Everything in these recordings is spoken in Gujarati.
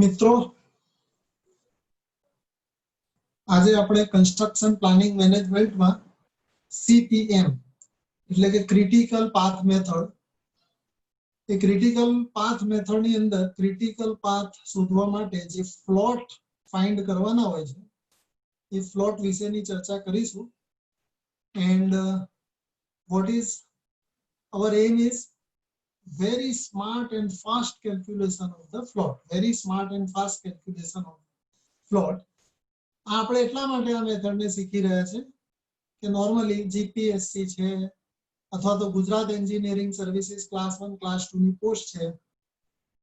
મિત્રો આજે આપણે કન્સ્ટ્રક્શન પ્લાનિંગ મેનેજમેન્ટમાં CPM એટલે કે ક્રિટિકલ પાથ મેથડ એ ક્રિટિકલ પાથ મેથડની અંદર ક્રિટિકલ પાથ શોધવા માટે જે ફ્લોટ ફાઇન્ડ કરવાના હોય છે એ ફ્લોટ વિશેની ચર્ચા કરીશું and what is our aim is very smart and fast calculation of the float, very smart and fast calculation of float. આપણે એટલા માટે આ મેથડને શીખી રહ્યા છે કે નોર્મલી જીપીએસસી છે અથવા તો Gujarat engineering services class 1 class 2 ની પોસ્ટ છે,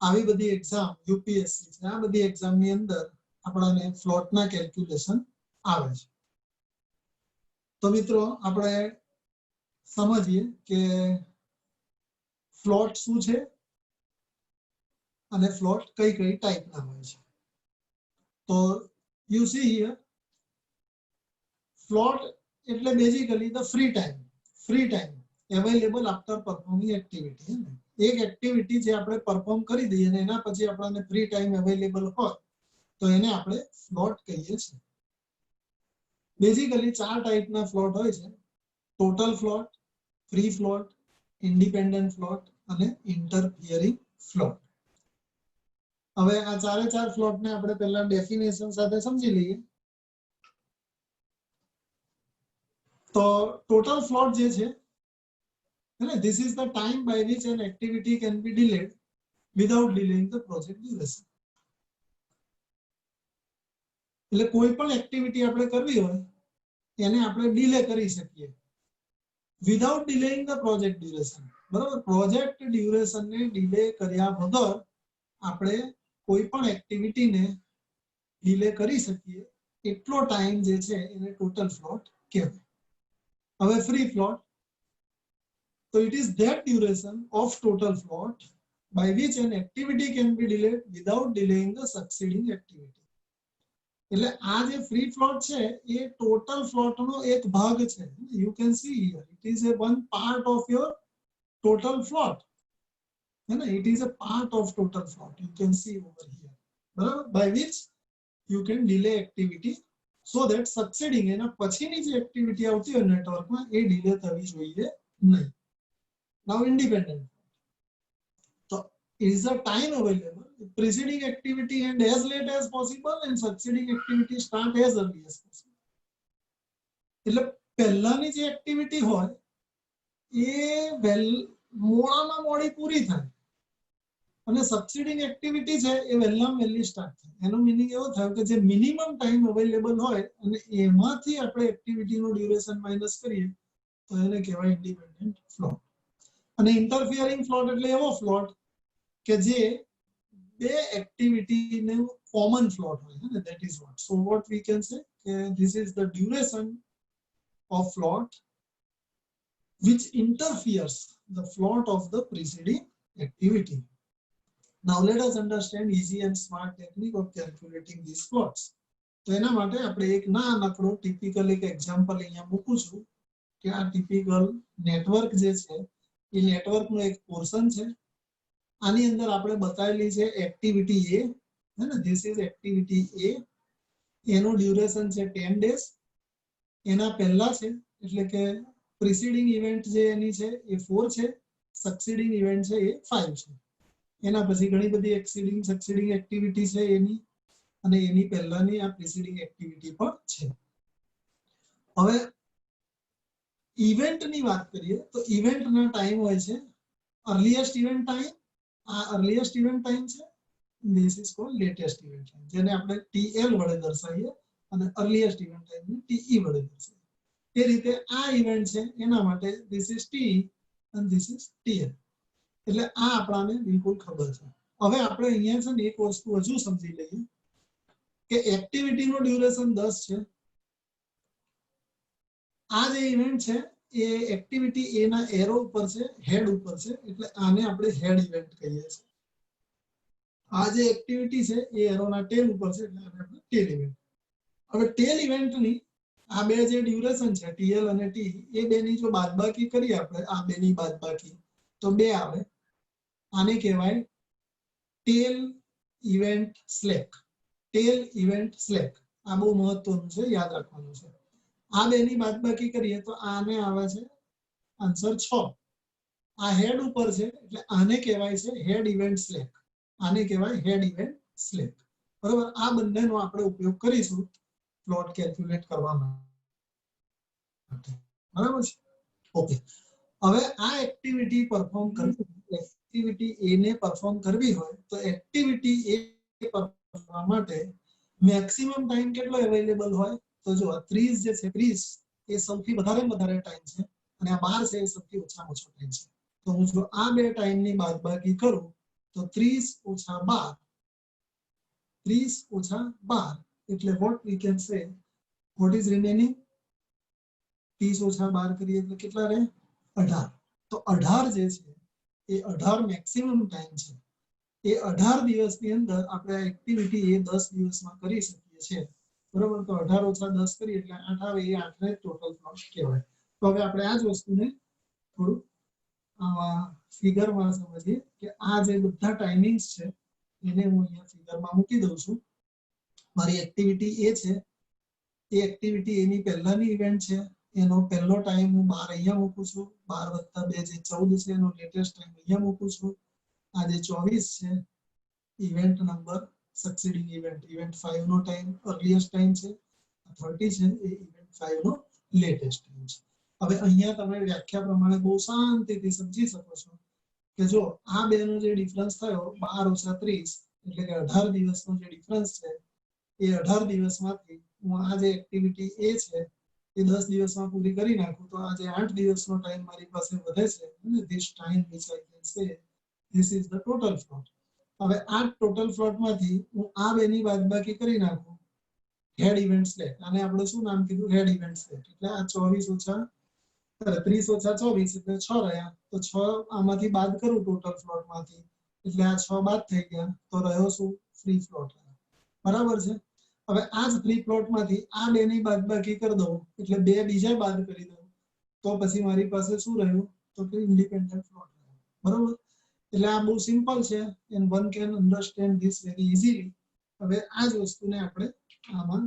આવી બધી એક્ઝામ યુપીએસસી છે, આ બધી એક્ઝામની અંદર આપણને ફ્લોટના કેલ્ક્યુલેશન આવે છે. તો મિત્રો આપણે સમજીએ કે ફ્લોટ શું છે અને ફ્લોટ કઈ કઈ ટાઈપના હોય છે. તો you see here float એટલે basically the free time available after performing activity. એક એક્ટિવિટી જે આપણે પરફોર્મ કરી દઈએ અને એના પછી આપણને ફ્રી ટાઈમ અવેલેબલ હોય તો એને આપણે ફ્લોટ કહીએ છીએ. બેઝિકલી ચાર ટાઈપના ફ્લોટ હોય છે: total float, free float, independent float અને ઇન્ટરફિયરિંગ ફ્લોટ. હવે આ ચારે ચાર ફ્લોટને આપણે પહેલા ડેફિનેશન સાથે સમજી લઈએ. તો ટોટલ ફ્લોટ જે છે એટલે this is the time by which an activity can be delayed without delaying the project duration. એટલે કોઈ પણ એક્ટિવિટી આપણે કરવી હોય એને આપણે ડિલે કરી શકીએ without delaying the project duration. બરાબર, પ્રોજેક્ટ ડ્યુરેશનને ડિલે કર્યા વગર આપણે કોઈ પણ એક્ટિવિટીને ડિલે કરી શકીએ એટલો ટાઈમ જે છે એને ટોટલ ફ્લોટ કહેવાય. હવે ફ્રી ફ્લોટ, તો it is that duration of total float by which an activity can be delayed without delaying the succeeding activity. એટલે આ જે ફ્રી ફ્લોટ છે એ ટોટલ ફ્લોટનો એક ભાગ છે. you can see here it is a one part of your total float. It is a part of total float. You can see over here, by which you can delay activity so that succeeding એના પછીની જે એક્ટિવિટી આવતી હોય નેટવર્કમાં એ ડિલે થવી જોઈએ નહીં. Now independent. So is the time available preceding activity and as late as possible and succeeding activity start as early as possible. એટલે પહેલાની જે એક્ટિવિટી હોય એ મોડામાં મોડી પૂરી થાય અને સક્સીડિંગ એક્ટિવિટી છે એ વહેલામાં વહેલી સ્ટાર્ટ થાય. એનો મીનિંગ એવો થયો કે જે મિનિમમ ટાઈમ અવેલેબલ હોય અને એમાંથી આપણે એક્ટિવિટીનું ડ્યુરેશન માઇનસ કરીએ તો એને કહેવાય ઇન્ડિપેન્ડન્ટ ફ્લોટ. અને ઇન્ટરફિયરિંગ ફ્લોટ એટલે એવો ફ્લોટ કે જે બે એક્ટિવિટીનું કોમન ફ્લોટ હોય છે ને, that is what. So what we can say કે this is the duration of float which interferes the float of the preceding activity. Now let us understand easy and smart technique of calculating these floats. તો એના માટે આપણે એક નાનકડો ટિપિકલ એક એક્ઝામ્પલ અહીંયા મૂકું છું કે આ ટિપિકલ નેટવર્ક જે છે એ નેટવર્કનો એક પોર્શન છે. આની અંદર આપણે બતાવેલી છે એક્ટિવિટી A, હે ને, ધીસ ઇઝ એક્ટિવિટી A. એનું ડ્યુરેશન છે 10 ડેઝ. એના પહેલા છે એટલે કે પ્રિસીડિંગ ઇવેન્ટ જે એની છે એ 4 છે, સક્સીડિંગ ઇવેન્ટ છે એ 5 છે. એના પછી ઘણી બધી સક્સીડિંગ એક્ટિવિટી છે એની અને એની પહેલાની આ પ્રિસીડિંગ એક્ટિવિટી પણ છે. હવે ઇવેન્ટની વાત કરીએ તો ઇવેન્ટના ટાઈમ હોય છે અર્લીએસ્ટ ઇવેન્ટ ટાઈમ. આ અર્લીએસ્ટ ઇવેન્ટ ટાઈમ છે, this is called latest event time, જેને આપણે TL વડે દર્શાવીએ અને અર્લીએસ્ટ ઇવેન્ટ ટાઈમને TE વડે દર્શાવીએ. એ રીતે આ ઇવેન્ટ છે એના માટે ધીસ ઇઝ T અને ધીસ ઇઝ TL. એટલે આ આપણને બિલકુલ ખબર છે. હવે આપણે અહીંયા છે ને એક વસ્તુ હજુ સમજી લઈએ કે એક્ટિવિટીનો ડ્યુરેશન 10 છે. આ જે ઇવેન્ટ છે એ એક્ટિવિટી A ના એરો ઉપર છે, હેડ ઉપર છે, એટલે આને આપણે હેડ ઇવેન્ટ કહીએ છીએ. આ જે એક્ટિવિટી છે એ એરોના ટેલ ઉપર છે એટલે આને આપણે ટેલ ઇવેન્ટ. હવે ટેલ ઇવેન્ટની આ બે જે ડ્યુરેશન છે TL અને T એ બેની જો બાદબાકી કરીએ આપણે, આ બેની બાદબાકી તો 2 આવે. આને કહેવાય ટેલ ઇવેન્ટ સ્લેક, ટેલ ઇવેન્ટ સ્લેક, આ બહુ મહત્વનું છે, યાદ રાખવાનું છે. આ બેની બાદબાકી કરીએ તો આને આવે છે આન્સર 6. આ હેડ ઉપર છે એટલે આને કહેવાય છે હેડ ઇવેન્ટ સ્લેક, આને કહેવાય હેડ ઇવેન્ટ સ્લેક. બરાબર, આ બંનેનો આપણે ઉપયોગ કરીશું પ્લોટ કેલ્ક્યુલેટ કરવા માટે. બરાબર છે, ઓકે. હવે આ એક્ટિવિટી પરફોર્મ કરવી, એક્ટિવિટી એ ને પરફોર્મ કરવી હોય તો એક્ટિવિટી એ પરફોર્મ કરવા માટે મેક્સિમમ ટાઈમ કેટલો અવેલેબલ હોય તો જો 30 જે છે 30 એ સૌથી વધારે ટાઈમ છે અને આ 12 છે એ સૌથી ઓછામાં ઓછો ટાઈમ છે. તો હું જો આ બે ટાઈમની બાદબાકી કરું તો 30 ઓછા 12, 30 ઓછા 12 એટલે what we can say, what is remaining? 30 ઓછા 12 કરીએ તો કેટલા રહે? 18. તો 18 જે છે એ 18 મેક્સિમમ ટાઈમ છે. એ 18 દિવસની અંદર આપણે આ એક્ટિવિટી એ 10 દિવસમાં કરી શકીએ છીએ. બરાબર, તો 18 ઓછા 10 કરીએ એટલે 8 આવે, એ 8 ને ટોટલ પ્લોટ કહેવાય. તો હવે આપણે આ જ વસ્તુને થોડું ફિગરમાં સમજીએ કે આ જે બધા ટાઈમિંગ્સ છે એને હું અહીંયા ફિગરમાં મૂકી દઉં છું. મારી એક્ટિવિટી એ છે, એ એક્ટિવિટી એની પહેલાની ઇવેન્ટ છે, એનો પહેલો ટાઈમ હું 12 અહીંયા મૂકું છું, 12 + 2 જે 14 છે એનો લેટેસ્ટ ટાઈમ અહીંયા મૂકું છું. આ જે 24 છે ઇવેન્ટ નંબર સક્સીડિંગ ઇવેન્ટ, ઇવેન્ટ 5 નો ટાઈમ અર્લીએસ્ટ ટાઈમ છે, 30 છે એ ઇવેન્ટ 5 નો લેટેસ્ટ ટાઈમ છે. હવે અહીંયા તમે વ્યાખ્યા પ્રમાણે બહુ શાંતિથી સમજી શકો છો કે જો આ બેનો જે ડિફરન્સ થયો 12 - 30 એટલે કે 18 દિવસનો જે ડિફરન્સ છે એ 18 દિવસમાંથી હું આ જે એક્ટિવિટી એ છે એ 10 દિવસમાં પૂરી કરી નાખું તો આ જે 8 દિવસનો ટાઈમ મારી પાસે વધે છે, this time which I can say this is the total plot. હવે આ ટોટલ પ્લોટમાંથી હું આ બેની બાદબાકી કરી નાખું હેડ ઇવેન્ટ સ્લેક, આને આપણે શું નામ કીધું? હેડ ઇવેન્ટ સ્લેક. એટલે આ 30 ઓછા 24 એટલે 6 રહ્યા, તો 6 આમાંથી બાદ કરું ટોટલ પ્લોટમાંથી એટલે આ 6 બાદ થઈ ગયા, તો રહ્યો શું? Free plot. બરાબર છે. હવે આ જ ફ્રી પ્લોટમાંથી આ બેની બાદબાકી કરી દઉં એટલે બે બીજા બાદ કરી દઉં તો પછી મારી પાસે શું રહ્યું? તો કે ઇન્ડિપેન્ડન્ટ પ્લોટ રહ્યો. બરાબર, એટલે આ બહુ સિમ્પલ છે and one can understand this very easily. હવે આ જ વસ્તુને આપણે આમાં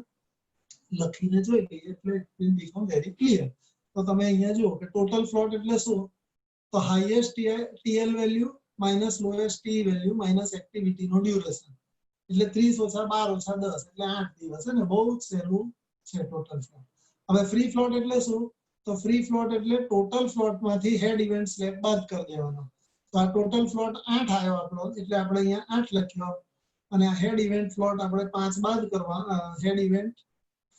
લખીને જોઈ લઈએ એટલે it will become very clear. તો તમે અહીંયા જુઓ કે ટોટલ પ્લોટ એટલે શું? તો highest TL value minus lowest T value minus activity નો ડ્યુરેશન એટલે 30 ઓછા 12 ઓછા 10 એટલે 8 દિવસ છે ને, બહુ જ સહેલું છે ટોટલ પ્લોટ. હવે ફ્રી પ્લોટ એટલે શું? તો ફ્રી પ્લોટ એટલે ટોટલ પ્લોટમાંથી હેડ ઇવેન્ટ સ્લેક બાદ કરી દેવાનો. તો આ ટોટલ પ્લોટ 8 આવ્યો આપણો એટલે આપણે અહીંયા 8 લખ્યો અને આ હેડ ઇવેન્ટ પ્લોટ આપણે 5 બાદ કરવા, હેડ ઇવેન્ટ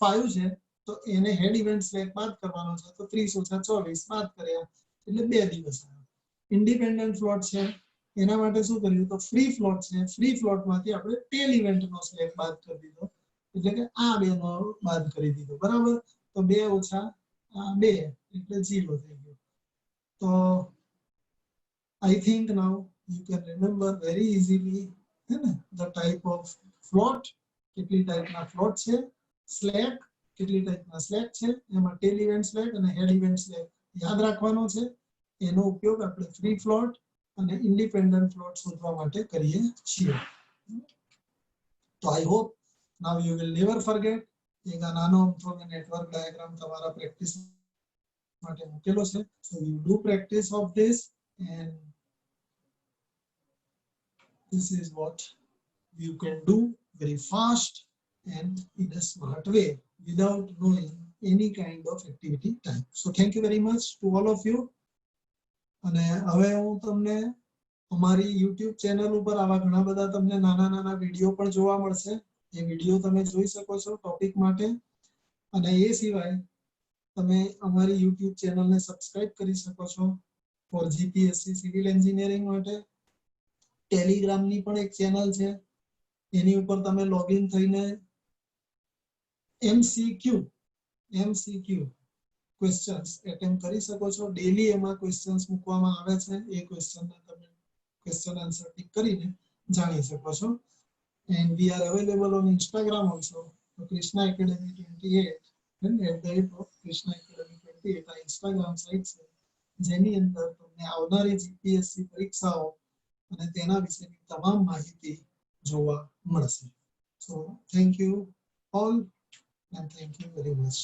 5 છે તો એને હેડ ઇવેન્ટ સ્લેક બાદ કરવાનો છે તો 30 ઓછા 24 બાદ કર્યા એટલે 2 દિવસ આવ્યો. ઇન્ડિપેન્ડન્ટ પ્લોટ છે એના માટે શું કર્યું? તો ફ્રી પ્લોટ છે, ફ્રી પ્લોટમાંથી આપણે ટેલ ઇવેન્ટનો સ્લેક બાદ કરી દીધો એટલે કે આ બેનો બાદ કરી દીધો. બરાબર, તો 2 ઓછા 2 એટલે 0 થઈ ગયો. તો I think now you can remember very easily the type of plot, કેટલી ટાઈપના પ્લોટ છે, સ્લેક કેટલી ટાઈપના સ્લેક છે, એમાં ટેલ ઇવેન્ટ સ્લેક અને હેડ ઇવેન્ટ સ્લેક યાદ રાખવાનો છે. એનો ઉપયોગ આપણે ફ્રી પ્લોટ અને ઇન્ડિપેન્ડન્ટ પ્લોટ શોધવા માટે કરીએ છીએ. તો I hope now you will never forget. એક નાનો નેટવર્ક ડાયાગ્રામ તમારા પ્રેક્ટિસ માટે મૂકેલો છે. So you do practice of this and this is what you can do very fast and in a smart way without knowing any kind of activity time. So thank you very much to all of you. અને હવે હું તમને અમારી YouTube ચેનલ ઉપર આવા ઘણા બધા તમને નાના નાના વિડિયો પણ જોવા મળશે. એ વિડિયો તમે જોઈ શકો છો ટોપિક માટે અને એ સિવાય તમે અમારી YouTube ચેનલને સબસ્ક્રાઇબ કરી શકો છો ફોર GPSC સિવિલ એન્જિનિયરિંગ માટે. ટેલિગ્રામની પણ એક ચેનલ છે એની ઉપર તમે લોગિન થઈને MCQ ક્વેશ્ચન્સ એટેમ્પ કરી શકો છો. ડેલી એમાં ક્વેશ્ચન્સ મૂકવામાં આવે છે, એ ક્વેશ્ચનને તમે ક્વેશ્ચન આન્સર ટીક કરીને જાણી શકો છો. and we are available on Instagram also. So Krishna Academy 28 and @Krishna Academy 28 આ ઇન્સ્ટાગ્રામ સાઇટ છે જેની અંદર તમને આવનારી GPSC પરીક્ષાઓ અને તેના વિશેની તમામ માહિતી જોવા મળશે. So thank you all and thank you very much.